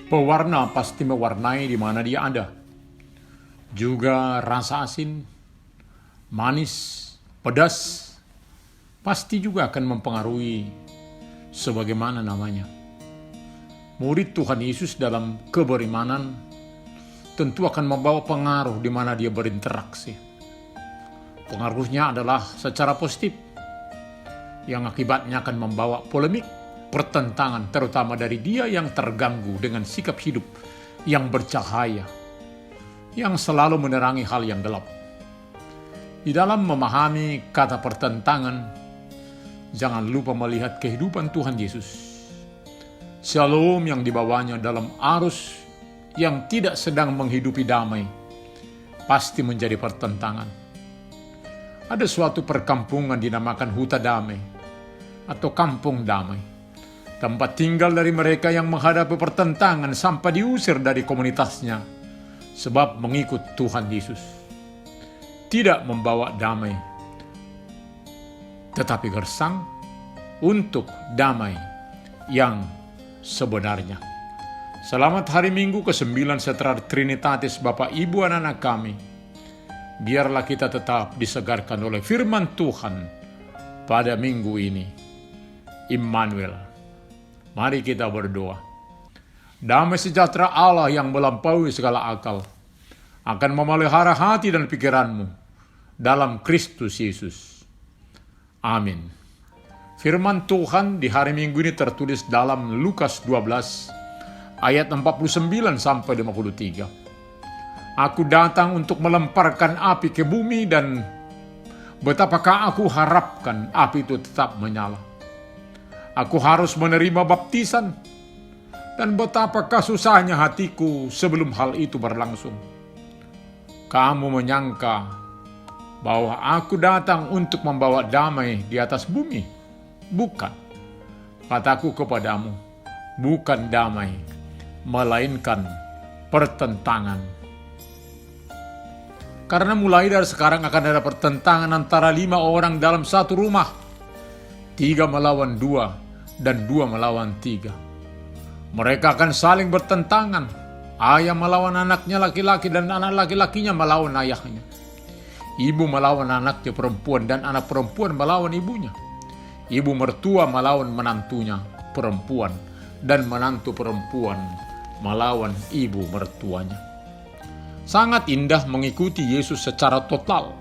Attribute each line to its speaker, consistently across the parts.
Speaker 1: Pewarna pasti mewarnai di mana dia ada. Juga rasa asin, manis, pedas, pasti juga akan mempengaruhi sebagaimana namanya. Murid Tuhan Yesus dalam keberimanan tentu akan membawa pengaruh di mana dia berinteraksi. Pengaruhnya adalah secara positif, yang akibatnya akan membawa polemik, pertentangan, terutama dari dia yang terganggu dengan sikap hidup yang bercahaya, yang selalu menerangi hal yang gelap. Di dalam memahami kata pertentangan, jangan lupa melihat kehidupan Tuhan Yesus. Shalom yang dibawanya dalam arus yang tidak sedang menghidupi damai, pasti menjadi pertentangan. Ada suatu perkampungan dinamakan Huta Damai atau Kampung Damai, tempat tinggal dari mereka yang menghadapi pertentangan sampai diusir dari komunitasnya sebab mengikut Tuhan Yesus. Tidak membawa damai, tetapi gersang untuk damai yang sebenarnya. Selamat hari Minggu ke-9 setelah Trinitatis Bapak Ibu anak-anak kami. Biarlah kita tetap disegarkan oleh firman Tuhan pada minggu ini. Immanuel. Mari kita berdoa. Damai sejahtera Allah yang melampaui segala akal akan memelihara hati dan pikiranmu dalam Kristus Yesus. Amin. Firman Tuhan di hari Minggu ini tertulis dalam Lukas 12 ayat 49 sampai 53. Aku datang untuk melemparkan api ke bumi dan betapakah aku harapkan api itu tetap menyala. Aku harus menerima baptisan dan betapakah susahnya hatiku sebelum hal itu berlangsung. Kamu menyangka bahwa aku datang untuk membawa damai di atas bumi? Bukan. Kataku kepadamu, bukan damai, melainkan pertentangan. Karena mulai dari sekarang akan ada pertentangan antara 5 orang dalam satu rumah. 3 melawan 2 dan 2 melawan 3. Mereka akan saling bertentangan. Ayah melawan anaknya laki-laki dan anak laki-lakinya melawan ayahnya. Ibu melawan anaknya perempuan dan anak perempuan melawan ibunya. Ibu mertua melawan menantunya perempuan dan menantu perempuan melawan ibu mertuanya. Sangat indah mengikuti Yesus secara total.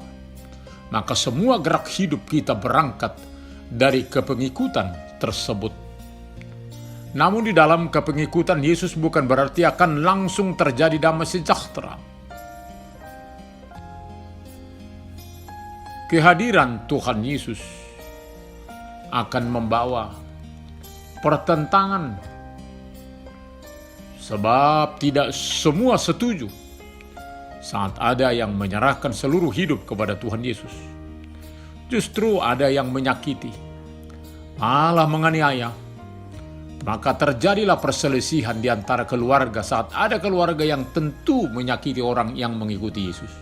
Speaker 1: Maka semua gerak hidup kita berangkat dari kepengikutan tersebut. Namun di dalam kepengikutan Yesus bukan berarti akan langsung terjadi damai sejahtera. Kehadiran Tuhan Yesus akan membawa pertentangan. Sebab tidak semua setuju saat ada yang menyerahkan seluruh hidup kepada Tuhan Yesus. Justru ada yang menyakiti, malah menganiaya. Maka terjadilah perselisihan di antara keluarga saat ada keluarga yang tentu menyakiti orang yang mengikuti Yesus.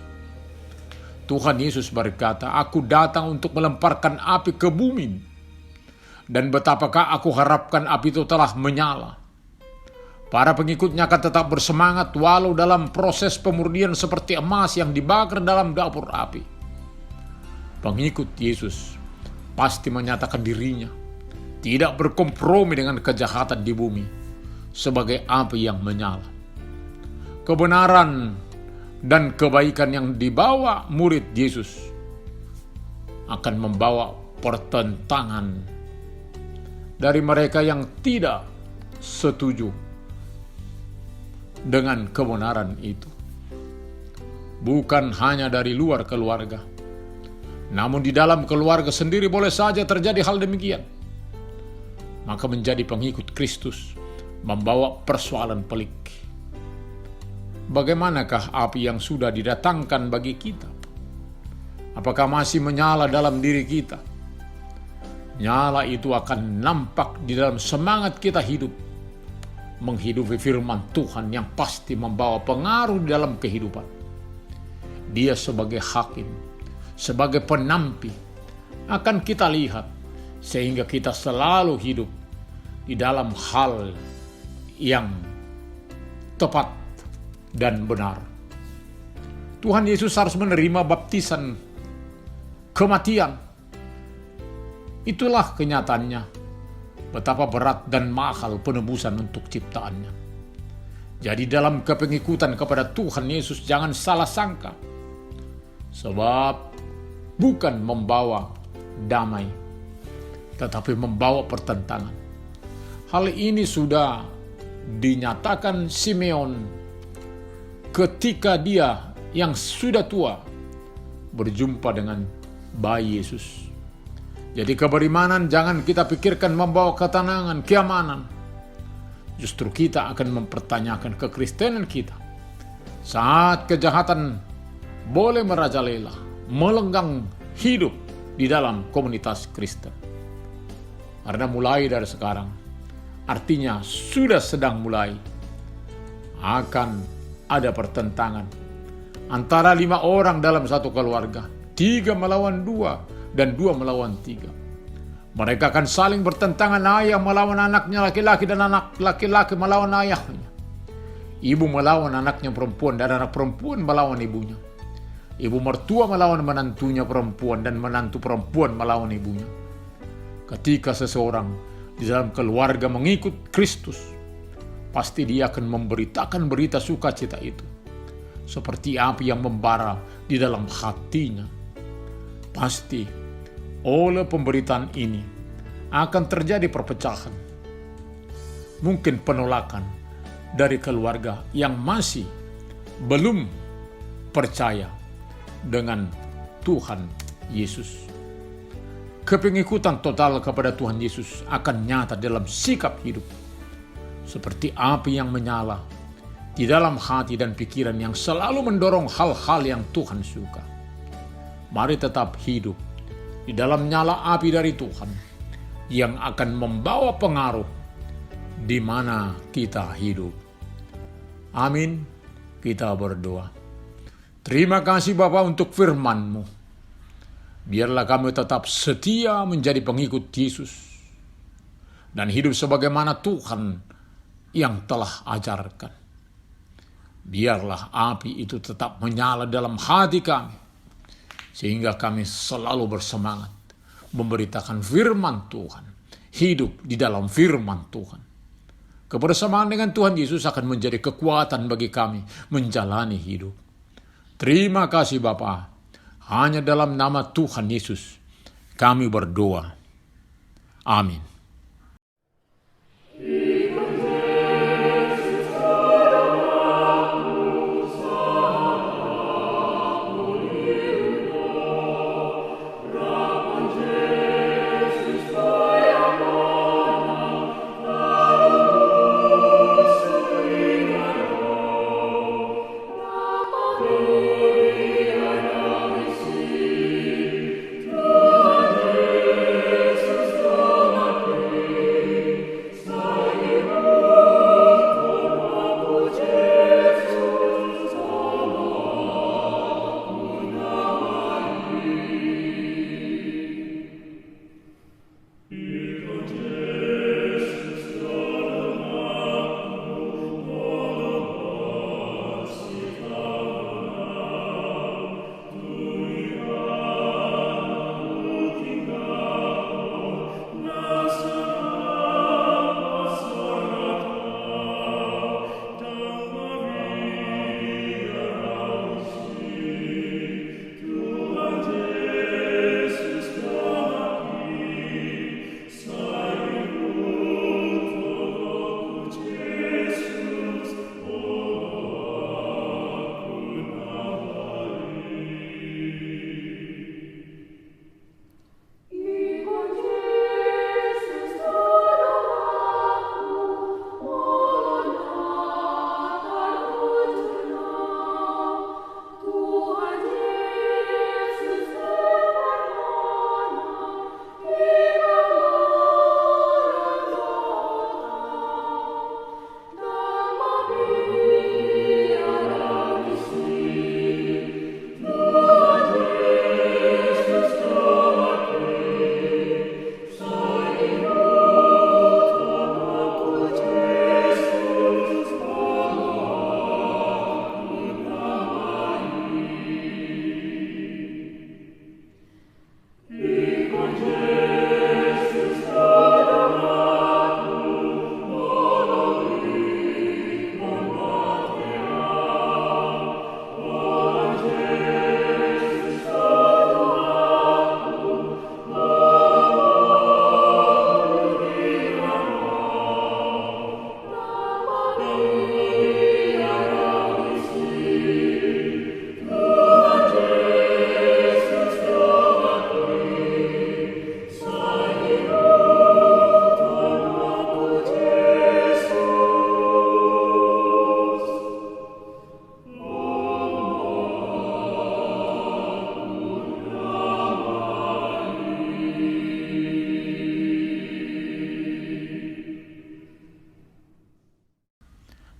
Speaker 1: Tuhan Yesus berkata, aku datang untuk melemparkan api ke bumi. Dan betapakah aku harapkan api itu telah menyala. Para pengikutnya akan tetap bersemangat walau dalam proses pemurnian seperti emas yang dibakar dalam dapur api. Pengikut Yesus pasti menyatakan dirinya tidak berkompromi dengan kejahatan di bumi sebagai api yang menyala. Kebenaran dan kebaikan yang dibawa murid Yesus akan membawa pertentangan dari mereka yang tidak setuju dengan kebenaran itu. Bukan hanya dari luar keluarga, namun di dalam keluarga sendiri boleh saja terjadi hal demikian. Maka menjadi pengikut Kristus membawa persoalan pelik. Bagaimanakah api yang sudah didatangkan bagi kita? Apakah masih menyala dalam diri kita? Nyala itu akan nampak di dalam semangat kita hidup menghidupi firman Tuhan yang pasti membawa pengaruh dalam kehidupan. Dia sebagai hakim, sebagai penampi, akan kita lihat sehingga kita selalu hidup di dalam hal yang tepat dan benar. Tuhan Yesus harus menerima baptisan kematian. Itulah kenyataannya, betapa berat dan mahal penebusan untuk ciptaannya. Jadi dalam kepengikutan kepada Tuhan Yesus jangan salah sangka, sebab bukan membawa damai, tetapi membawa pertentangan. Hal ini sudah dinyatakan Simeon ketika dia yang sudah tua berjumpa dengan bayi Yesus. Jadi keberimanan jangan kita pikirkan membawa ketenangan, keamanan. Justru kita akan mempertanyakan kekristenan kita saat kejahatan boleh merajalela, melenggang hidup di dalam komunitas Kristen. Karena mulai dari sekarang, artinya sudah sedang mulai, akan ada pertentangan antara 5 orang dalam satu keluarga, 3 melawan 2 dan 2 melawan 3. Mereka akan saling bertentangan, ayah melawan anaknya laki-laki dan anak laki-laki melawan ayahnya. Ibu melawan anaknya perempuan dan anak perempuan melawan ibunya. Ibu mertua melawan menantunya perempuan dan menantu perempuan melawan ibunya. Ketika seseorang di dalam keluarga mengikut Kristus, pasti dia akan memberitakan berita sukacita itu. Seperti api yang membara di dalam hatinya. Pasti oleh pemberitaan ini akan terjadi perpecahan. Mungkin penolakan dari keluarga yang masih belum percaya dengan Tuhan Yesus. Kepengikutan total kepada Tuhan Yesus akan nyata dalam sikap hidup. Seperti api yang menyala di dalam hati dan pikiran yang selalu mendorong hal-hal yang Tuhan suka. Mari tetap hidup di dalam nyala api dari Tuhan yang akan membawa pengaruh di mana kita hidup. Amin. Kita berdoa. Terima kasih Bapa untuk firman-Mu. Biarlah kami tetap setia menjadi pengikut Yesus dan hidup sebagaimana Tuhan yang telah ajarkan. Biarlah api itu tetap menyala dalam hati kami, sehingga kami selalu bersemangat memberitakan firman Tuhan, hidup di dalam firman Tuhan. Kebersamaan dengan Tuhan Yesus akan menjadi kekuatan bagi kami menjalani hidup. Terima kasih Bapa. Hanya dalam nama Tuhan Yesus kami berdoa. Amin.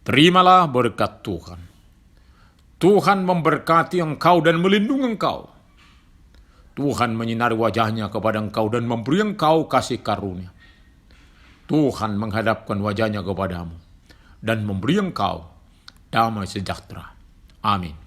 Speaker 1: Terimalah berkat Tuhan. Tuhan memberkati engkau dan melindungi engkau. Tuhan menyinari wajahnya kepada engkau dan memberi engkau kasih karunia. Tuhan menghadapkan wajahnya kepadamu dan memberi engkau damai sejahtera. Amin.